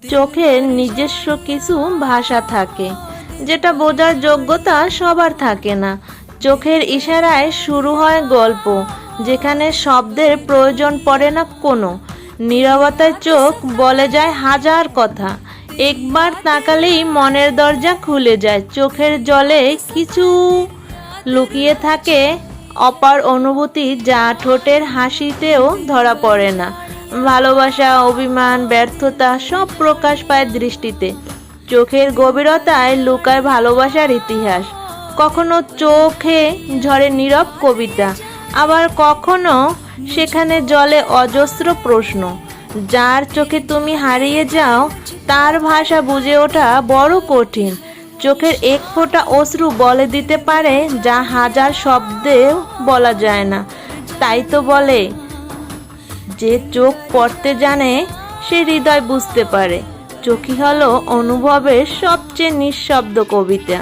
চোখের নিজস্ব কিছু ভাষা থাকে, যেটা বোঝার যোগ্যতা সবার থাকে না। চোখের ইশারায় শুরু হয় গল্প, যেখানে শব্দের প্রয়োজন পড়ে না কোনো। নীরবতায় চোখ বলে যায় হাজার কথা। একবার তাকালেই মনের দরজা খুলে যায়। চোখের জলে কিছু লুকিয়ে থাকে, অপার অনুভূতি যা ঠোঁটের হাসিতেও ধরা পড়ে না। ভালোবাসা, অভিমান, ব্যর্থতা সব প্রকাশ পায় দৃষ্টিতে। চোখের গভীরতায় লুকায় ভালোবাসার ইতিহাস। কখনো চোখে ঝরে নীরব কবিতা, আবার কখনো সেখানে জলে অজস্র প্রশ্ন। যার চোখে তুমি হারিয়ে যাও, তার ভাষা বুঝে ওঠা বড় কঠিন। চোখের এক ফোঁটা অশ্রু বলে দিতে পারে যা হাজার শব্দেও বলা যায় না। তাই তো বলে, যে চোখ পড়তে জানে সে হৃদয় বুঝতে পারে। চোখই হলো অনুভবের সবচেয়ে নিঃশব্দ কবিতা।